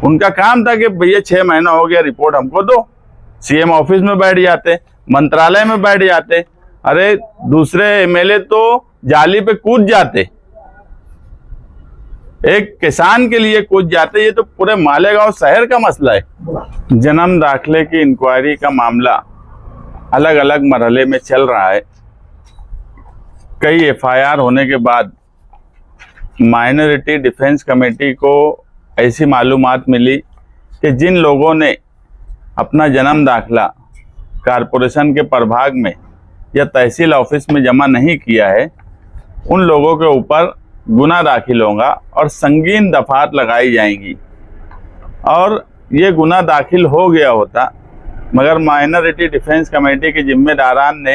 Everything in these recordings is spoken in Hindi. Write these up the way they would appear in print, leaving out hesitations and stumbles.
उनका काम था कि भैया 6 महीना हो गया, रिपोर्ट हमको दो। सीएम ऑफिस में बैठ जाते, मंत्रालय में बैठ जाते, अरे दूसरे एमएलए तो जाली पे कूद जाते, एक किसान के लिए कूद जाते। ये तो पूरे मालेगांव शहर का मसला है। जन्म दाखिले की इंक्वायरी का मामला अलग अलग मरहले में चल रहा है। कई एफआईआर होने के बाद माइनॉरिटी डिफेंस कमेटी को ऐसी मालूमात मिली कि जिन लोगों ने अपना जन्म दाखिला कारपोरेशन के प्रभाग में या तहसील ऑफिस में जमा नहीं किया है, उन लोगों के ऊपर गुना दाखिल होगा और संगीन दफात लगाई जाएंगी। और ये गुना दाखिल हो गया होता, मगर माइनॉरिटी डिफेंस कमेटी के जिम्मेदारान ने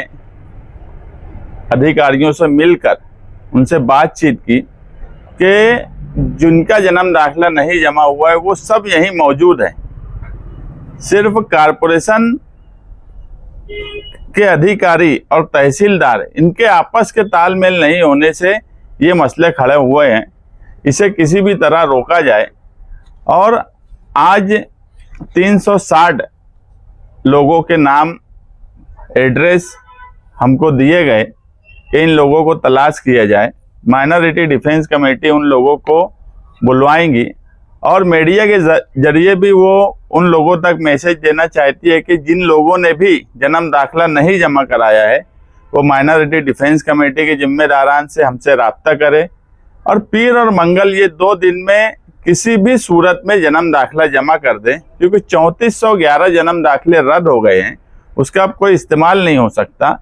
अधिकारियों से मिलकर उनसे बातचीत की कि जिनका जन्म दाखिला नहीं जमा हुआ है वो सब यहीं मौजूद हैं। सिर्फ कारपोरेशन के अधिकारी और तहसीलदार, इनके आपस के तालमेल नहीं होने से ये मसले खड़े हुए हैं। इसे किसी भी तरह रोका जाए। और आज 360 लोगों के नाम, एड्रेस हमको दिए गए कि इन लोगों को तलाश किया जाए। माइनॉरिटी डिफेंस कमेटी उन लोगों को बुलवाएंगी और मीडिया के जरिए भी वो उन लोगों तक मैसेज देना चाहती है कि जिन लोगों ने भी जन्म दाखिला नहीं जमा कराया है वो माइनॉरिटी डिफेंस कमेटी के जिम्मेदारान से हमसे राब्ता करें और पीर और मंगल ये 2 दिन में किसी भी सूरत में जन्म दाखिला जमा कर दें, क्योंकि 3411 जन्म दाखिले रद्द हो गए हैं, उसका अब कोई इस्तेमाल नहीं हो सकता।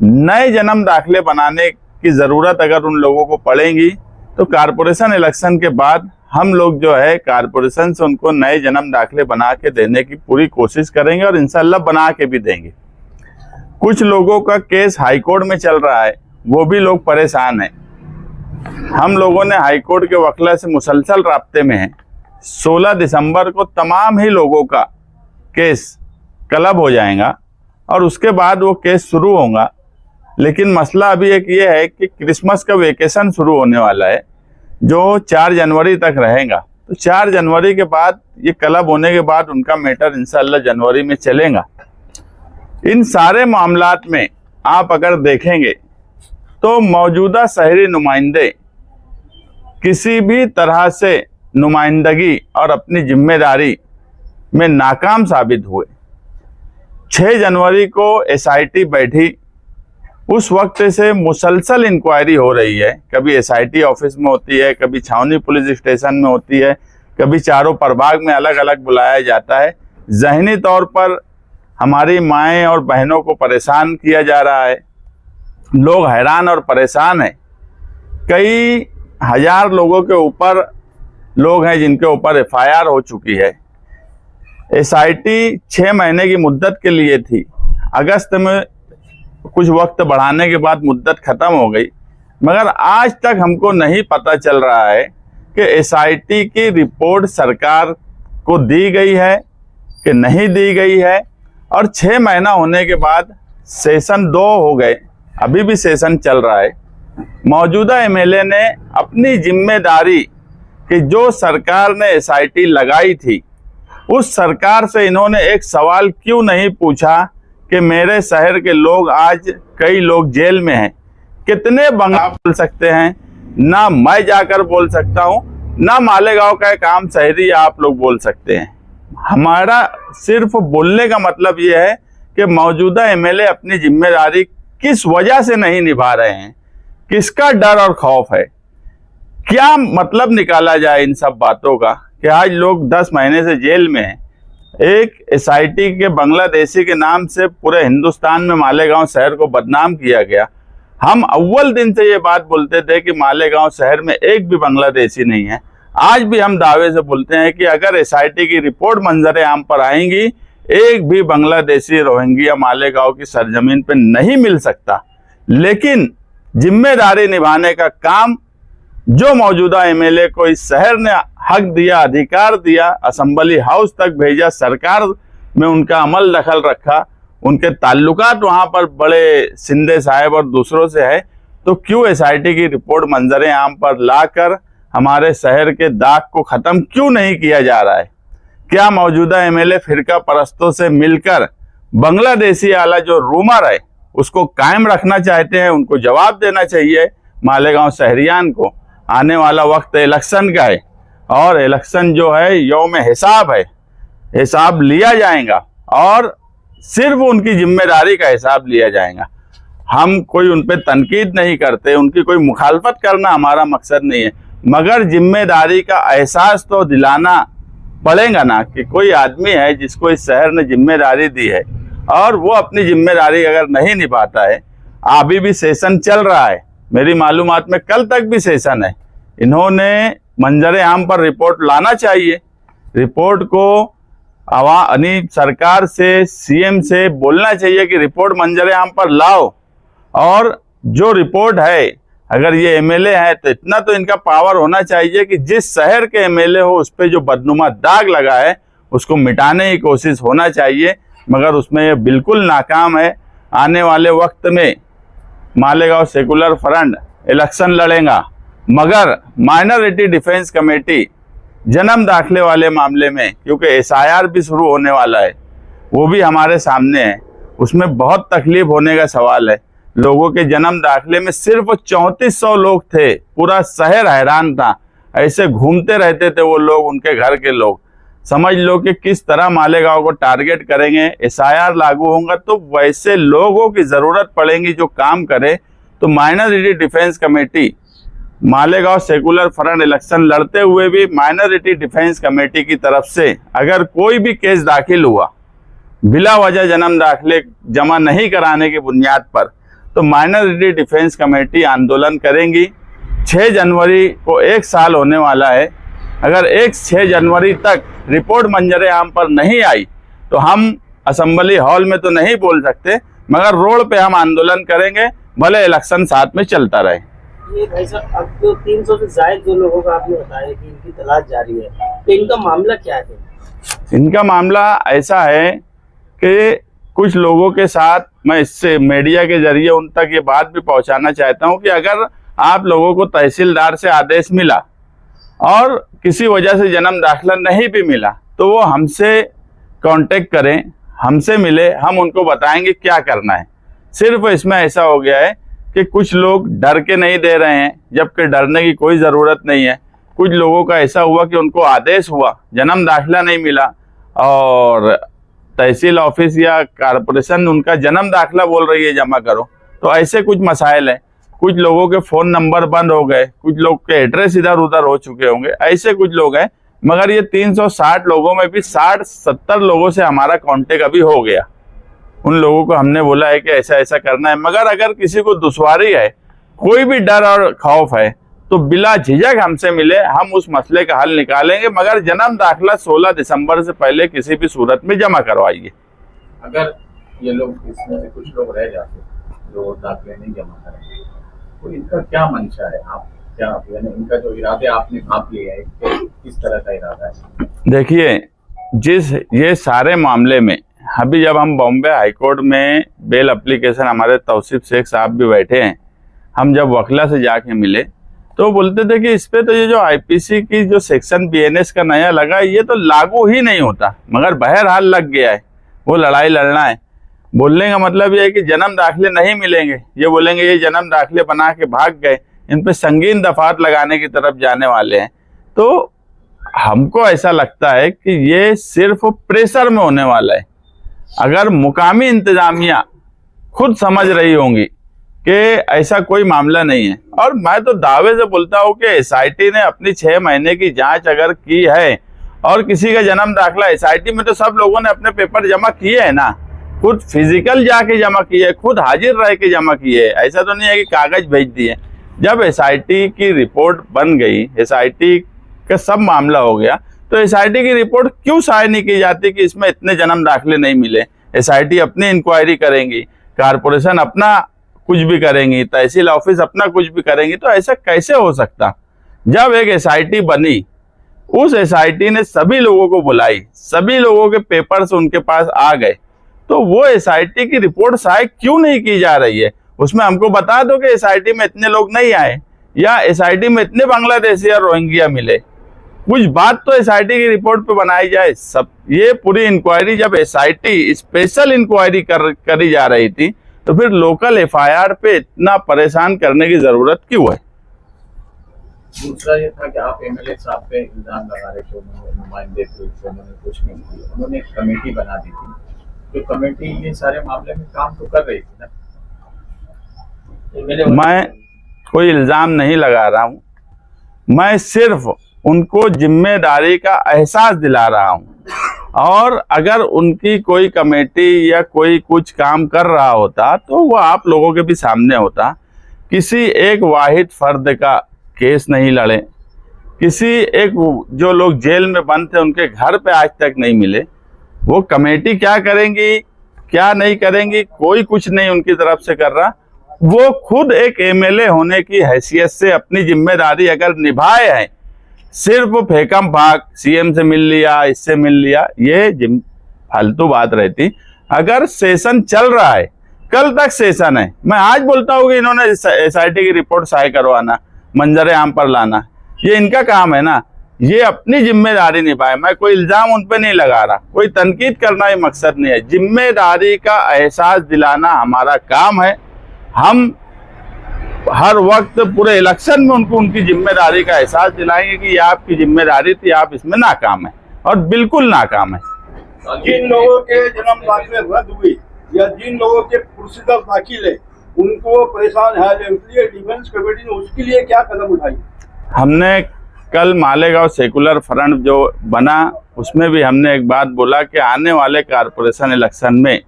नए जन्म दाखिले बनाने की ज़रूरत अगर उन लोगों को पड़ेगी तो कारपोरेशन इलेक्शन के बाद हम लोग जो है कारपोरेशन से उनको नए जन्म दाखिले बना के देने की पूरी कोशिश करेंगे और इंशाल्लाह बना के भी देंगे। कुछ लोगों का केस हाईकोर्ट में चल रहा है, वो भी लोग परेशान हैं। हम लोगों ने हाईकोर्ट के वकील से मुसलसल राब्ते में हैं। 16 दिसंबर को तमाम ही लोगों का केस क्लब हो जाएगा और उसके बाद वो केस शुरू होगा। लेकिन मसला अभी एक ये है कि क्रिसमस का वेकेशन शुरू होने वाला है जो 4 जनवरी तक रहेगा। तो 4 जनवरी के बाद ये क्लब होने के बाद उनका मैटर इंशाल्लाह जनवरी में चलेगा। इन सारे मामलात में आप अगर देखेंगे तो मौजूदा शहरी नुमाइंदे किसी भी तरह से नुमाइंदगी और अपनी जिम्मेदारी में नाकाम साबित हुए। 6 जनवरी को एसआईटी बैठी, उस वक्त से मुसलसल इंक्वायरी हो रही है। कभी एसआईटी ऑफिस में होती है, कभी छावनी पुलिस स्टेशन में होती है, कभी चारों प्रभाग में अलग अलग बुलाया जाता है। ज़हनी तौर पर हमारी माएँ और बहनों को परेशान किया जा रहा है। लोग हैरान और परेशान हैं। कई हजार लोगों के ऊपर लोग हैं जिनके ऊपर एफआईआर हो चुकी है। एसआईटी 6 महीने की मुद्दत के लिए थी, अगस्त में कुछ वक्त बढ़ाने के बाद मुद्दत ख़त्म हो गई, मगर आज तक हमको नहीं पता चल रहा है कि एसआईटी की रिपोर्ट सरकार को दी गई है कि नहीं दी गई है। और 6 महीना होने के बाद सेशन 2 हो गए, अभी भी सेशन चल रहा है। मौजूदा एमएलए ने अपनी जिम्मेदारी कि जो सरकार ने एसआईटी लगाई थी उस सरकार से इन्होंने एक सवाल क्यों नहीं पूछा कि मेरे शहर के लोग, आज कई लोग जेल में हैं, कितने बंगाल बोल सकते हैं? ना मैं जाकर बोल सकता हूं, ना मालेगांव का एक आम शहरी आप लोग बोल सकते हैं। हमारा सिर्फ बोलने का मतलब यह है कि मौजूदा एमएलए अपनी जिम्मेदारी किस वजह से नहीं निभा रहे हैं, किसका डर और खौफ है। क्या मतलब निकाला जाए इन सब बातों का कि आज लोग 10 महीने से जेल में हैं। एक एसआईटी के बांग्लादेशी के नाम से पूरे हिंदुस्तान में मालेगांव शहर को बदनाम किया गया। हम अव्वल दिन से ये बात बोलते थे कि मालेगांव शहर में एक भी बांग्लादेशी नहीं है। आज भी हम दावे से बोलते हैं कि अगर एसआईटी की रिपोर्ट मंजर आम पर आएंगी, एक भी बांग्लादेशी रोहिंग्या मालेगांव की सरजमीन पर नहीं मिल सकता। लेकिन जिम्मेदारी निभाने का काम जो मौजूदा एमएलए को इस शहर ने हक दिया, अधिकार दिया, असेंबली हाउस तक भेजा, सरकार में उनका अमल दखल रखा, उनके ताल्लुकात वहां पर बड़े शिंदे साहब और दूसरों से है, तो क्यों एसआईटी की रिपोर्ट मंजर आम पर लाकर हमारे शहर के दाग को ख़त्म क्यों नहीं किया जा रहा है? क्या मौजूदा एमएलए फिरका परस्तों से मिलकर बांग्लादेशी वाला जो रूमर है उसको कायम रखना चाहते हैं? उनको जवाब देना चाहिए मालेगांव शहरियान को। आने वाला वक्त इलेक्शन का है और इलेक्शन जो है यौम हिसाब है, हिसाब लिया जाएगा और सिर्फ उनकी जिम्मेदारी का हिसाब लिया जाएगा। हम कोई उन पर तनकीद नहीं करते, उनकी कोई मुखालफत करना हमारा मकसद नहीं है, मगर जिम्मेदारी का एहसास तो दिलाना पड़ेगा ना कि कोई आदमी है जिसको इस शहर ने जिम्मेदारी दी है और वो अपनी जिम्मेदारी अगर नहीं निभाता है। अभी भी सेशन चल रहा है, मेरी मालूमात में कल तक भी सेशन है। इन्होंने मंजरे आम पर रिपोर्ट लाना चाहिए, रिपोर्ट को यानी सरकार से, सीएम से बोलना चाहिए कि रिपोर्ट मंजरे आम पर लाओ। और जो रिपोर्ट है, अगर ये एमएलए है तो इतना तो इनका पावर होना चाहिए कि जिस शहर के एमएलए हो उस पर जो बदनुमा दाग लगा है उसको मिटाने की कोशिश होना चाहिए, मगर उसमें ये बिल्कुल नाकाम है। आने वाले वक्त में मालेगांव सेकुलर फ्रंट इलेक्शन लड़ेगा, मगर माइनॉरिटी डिफेंस कमेटी जन्म दाखिले वाले मामले में, क्योंकि एसआईआर भी शुरू होने वाला है, वो भी हमारे सामने है, उसमें बहुत तकलीफ होने का सवाल है। लोगों के जन्म दाखिले में सिर्फ 3400 लोग थे, पूरा शहर हैरान था, ऐसे घूमते रहते थे वो लोग, उनके घर के लोग। समझ लो कि किस तरह मालेगांव को टारगेट करेंगे। एसआईआर लागू होगा तो वैसे लोगों की ज़रूरत पड़ेगी जो काम करे। तो minority defence committee, Malegaon secular front election लड़ते हुए भी माइनॉरिटी डिफेंस कमेटी की तरफ से अगर कोई भी केस दाखिल हुआ बिला वजह जन्म दाखिले जमा नहीं कराने की बुनियाद पर, तो माइनॉरिटी डिफेंस कमेटी आंदोलन करेंगी। 6 जनवरी को 1 साल होने वाला है। अगर 6 जनवरी तक रिपोर्ट मंजरे आम पर नहीं आई तो हम असेंबली हॉल में तो नहीं बोल सकते, मगर रोड पे हम आंदोलन करेंगे, भले इलेक्शन साथ में चलता रहे। ये भाई साहब, अब जो 300 से ज्यादा जो लोगों का आपने बताया कि इनकी तलाश जारी है, तो इनका मामला क्या है? इनका मामला ऐसा है कि कुछ लोगों के साथ मैं इससे मीडिया के जरिए उन तक ये बात भी पहुंचाना चाहता हूं कि अगर आप लोगों को तहसीलदार से आदेश मिला और किसी वजह से जन्म दाखिला नहीं भी मिला तो वो हमसे कांटेक्ट करें, हमसे मिले, हम उनको बताएंगे क्या करना है। सिर्फ इसमें ऐसा हो गया है कि कुछ लोग डर के नहीं दे रहे हैं, जबकि डरने की कोई ज़रूरत नहीं है। कुछ लोगों का ऐसा हुआ कि उनको आदेश हुआ, जन्म दाखिला नहीं मिला और तहसील ऑफिस या कारपोरेशन उनका जन्म दाखिला बोल रही है जमा करो, तो ऐसे कुछ मसाइल हैं। कुछ लोगों के फ़ोन नंबर बंद हो गए, कुछ लोग के एड्रेस इधर उधर हो चुके होंगे, ऐसे कुछ लोग हैं। मगर ये 360 लोगों में भी 60-70 लोगों से हमारा कांटेक्ट अभी हो गया। उन लोगों को हमने बोला है कि ऐसा ऐसा करना है, मगर अगर किसी को दुश्वारी है, कोई भी डर और खौफ है, तो बिला झिझक हमसे मिले, हम उस मसले का हल निकालेंगे। मगर जन्म दाखिला 16 दिसंबर से पहले किसी भी सूरत में जमा करवाइए। अगर ये लोग, इसमें से कुछ लोग रह जाते जो दाखिले नहीं जमा करेंगे, तो इनका क्या मंशा है? आप क्या, यानी इनका जो इरादे आपने भाप लिया है, किस तरह का इरादा है? देखिए, ये सारे मामले में अभी जब हम बॉम्बे हाईकोर्ट में बेल एप्लीकेशन, हमारे तौसीफ शेख साहब भी बैठे हैं, हम जब वकला से जाके मिले तो बोलते थे कि इस पे तो ये जो आईपीसी की जो सेक्शन बीएनएस का नया लगा है ये तो लागू ही नहीं होता, मगर बहरहाल लग गया है, वो लड़ाई लड़ना है। बोलने का मतलब ये है कि जन्म दाखिले नहीं मिलेंगे, ये बोलेंगे ये जन्म दाखिले बना के भाग गए, इन पे संगीन दफात लगाने की तरफ जाने वाले हैं। तो हमको ऐसा लगता है कि ये सिर्फ प्रेशर में होने वाला है। अगर मुकामी इंतजामिया खुद समझ रही होंगी कि ऐसा कोई मामला नहीं है, और मैं तो दावे से बोलता हूँ कि एसआईटी ने अपनी 6 महीने की जांच अगर की है और किसी का जन्म दाखिला, एसआईटी में तो सब लोगों ने अपने पेपर जमा किए हैं ना, खुद फिजिकल जाके जमा किए, खुद हाजिर रह के जमा किए, ऐसा तो नहीं है कि कागज भेज दिए। जब एसआईटी की रिपोर्ट बन गई, एसआईटी का सब मामला हो गया, तो एसआईटी की रिपोर्ट क्यों शाये नहीं की जाती कि इसमें इतने जन्म दाखिले नहीं मिले? एसआईटी अपनी इंक्वायरी करेंगी, कारपोरेशन अपना कुछ भी करेंगी, तहसील ऑफिस अपना कुछ भी करेंगी, तो ऐसा कैसे हो सकता? जब एक एसआईटी बनी, उस एसआईटी ने सभी लोगों को बुलाई, सभी लोगों के पेपर्स उनके पास आ गए, तो वो एसआईटी की रिपोर्ट शाये क्यों नहीं की जा रही है? उसमें हमको बता दो कि एसआईटी में इतने लोग नहीं आए या एसआईटी में इतने बांग्लादेशी और रोहिंग्या मिले, कुछ बात तो एसआईटी की रिपोर्ट पे बनाई जाए। सब ये पूरी इंक्वायरी जब एसआईटी स्पेशल इंक्वायरी करी जा रही थी तो फिर लोकल एफआईआर पे इतना परेशान करने की जरूरत क्यों है? दूसरा ये था कि आप एमएलए साहब पे इल्जाम लगा रहे थे, उन्होंने नुमाइंदे थे, उन्होंने कुछ नहीं किया, उन्होंने एक कमेटी बना दी थी, तो कमेटी ये सारे मामले में काम तो कर रही थी ना। मैं कोई इल्जाम नहीं लगा रहा हूं, मैं सिर्फ उनको जिम्मेदारी का एहसास दिला रहा हूं। और अगर उनकी कोई कमेटी या कोई कुछ काम कर रहा होता तो वो आप लोगों के भी सामने होता। किसी एक वाहिद फर्द का केस नहीं लड़े, किसी एक जो लोग जेल में बंद थे उनके घर पे आज तक नहीं मिले। वो कमेटी क्या करेंगी क्या नहीं करेंगी, कोई कुछ नहीं उनकी तरफ से कर रहा। वो खुद एक एमएलए होने की हैसियत से अपनी जिम्मेदारी अगर निभाए हैं, सिर्फ फेकम फाक सीएम से मिल लिया, इससे मिल लिया, ये फालतू बात रहती। अगर सेशन चल रहा है, कल तक सेशन है, मैं आज बोलता हूँ कि इन्होंने एसआईटी की रिपोर्ट शाये करवाना, मंजरे आम पर लाना, ये इनका काम है ना। ये अपनी जिम्मेदारी निभाए। मैं कोई इल्जाम उन पे नहीं लगा रहा, कोई तनकीद करना ही मकसद नहीं है। जिम्मेदारी का एहसास दिलाना हमारा काम है। हम हर वक्त पूरे इलेक्शन में उनको उनकी जिम्मेदारी का एहसास दिलाएंगे कि ये आपकी जिम्मेदारी थी, आप इसमें नाकाम है और बिल्कुल नाकाम है। जिन लोगों के जन्म दाखिले रद्द हुई या जिन लोगों के पुरस्कार दाखिल है उनको परेशान है, इसलिए डिफेंस कमेटी ने उसके लिए क्या कदम उठाई? हमने कल मालेगांव सेकुलर फ्रंट जो बना उसमें भी हमने एक बात बोला कि आने वाले कारपोरेशन इलेक्शन में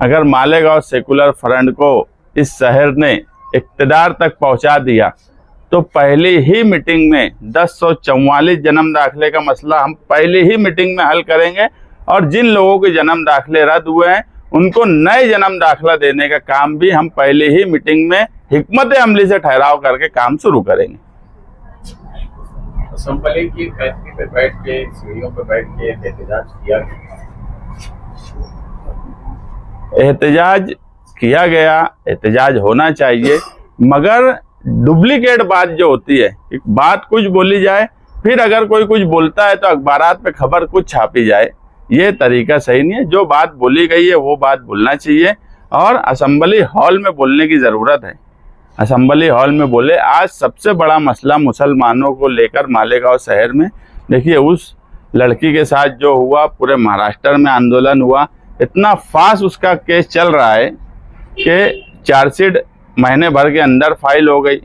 अगर मालेगांव सेकुलर फ्रंट को इस शहर ने इक्तदार तक पहुंचा दिया तो पहली ही मीटिंग में 1044 जन्म दाखिले का मसला हम पहली ही मीटिंग में हल करेंगे। और जिन लोगों के जन्म दाखिले रद्द हुए हैं उनको नए जन्म दाखिला देने का काम भी हम पहले ही मीटिंग में हिकमत अमली से ठहराव करके काम शुरू करेंगे। असम्बली की फैक्ट्री पे बैठ के, सीढ़ियों पे बैठ के एहतजाज किया, एहतजाज किया गया, एहतजाज होना चाहिए, मगर डुप्लीकेट बात जो होती है, एक बात कुछ बोली जाए फिर अगर कोई कुछ बोलता है तो अखबारात पे खबर कुछ छापी जाए, ये तरीका सही नहीं है। जो बात बोली गई है वो बात बोलना चाहिए और असेंबली हॉल में बोलने की ज़रूरत है। असेंबली हॉल में बोले। आज सबसे बड़ा मसला मुसलमानों को लेकर मालेगांव शहर में, देखिए उस लड़की के साथ जो हुआ, पूरे महाराष्ट्र में आंदोलन हुआ, इतना फास्ट उसका केस चल रहा है कि चार्जशीट महीने भर के अंदर फाइल हो गई।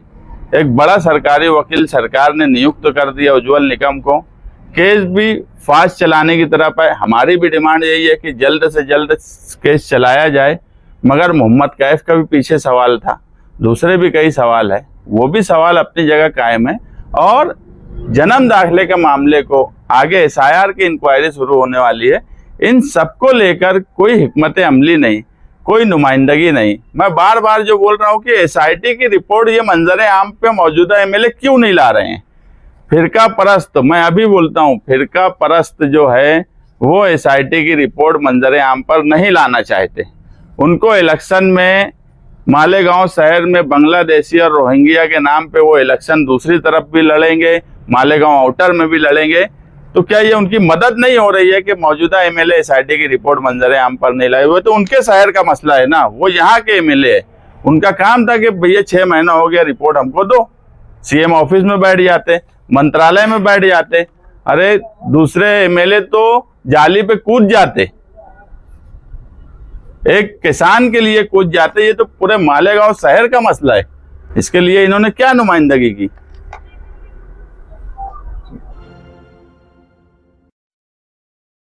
एक बड़ा सरकारी वकील सरकार ने नियुक्त कर दिया उज्जवल निकम को। केस भी फास्ट चलाने की तरफ है। हमारी भी डिमांड यही है कि जल्द से जल्द केस चलाया जाए, मगर मोहम्मद कैफ का भी पीछे सवाल था, दूसरे भी कई सवाल है, वो भी सवाल अपनी जगह कायम है। और जन्म दाखिले के मामले को आगे एसआईआर की इंक्वायरी शुरू होने वाली है। इन सबको लेकर कोई हिकमत अमली नहीं, कोई नुमाइंदगी नहीं। मैं बार बार जो बोल रहा हूँ कि एसआईटी की रिपोर्ट ये मंजरे आम पे मौजूदा एमएलए क्यों नहीं ला रहे हैं? फिरका परस्त, मैं अभी बोलता हूँ, फिरका परस्त जो है वो एसआईटी की रिपोर्ट मंजरे आम पर नहीं लाना चाहते। उनको इलेक्शन में मालेगांव शहर में बांग्लादेशी और रोहिंग्या के नाम पे वो इलेक्शन दूसरी तरफ भी लड़ेंगे, मालेगांव आउटर में भी लड़ेंगे। तो क्या ये उनकी मदद नहीं हो रही है कि मौजूदा एमएलए एसआईटी की रिपोर्ट मंजरे आम पर नहीं लाए हुए? तो उनके शहर का मसला है ना, वो यहाँ के एमएलए है। उनका काम था कि भैया 6 महीना हो गया, रिपोर्ट हमको दो। सीएम ऑफिस में बैठ जाते, मंत्रालय में बैठ जाते, अरे दूसरे एमएलए तो जाली पे कूद जाते, एक किसान के लिए कूद जाते। ये तो पूरे मालेगांव शहर का मसला है, इसके लिए इन्होंने क्या नुमाइंदगी की?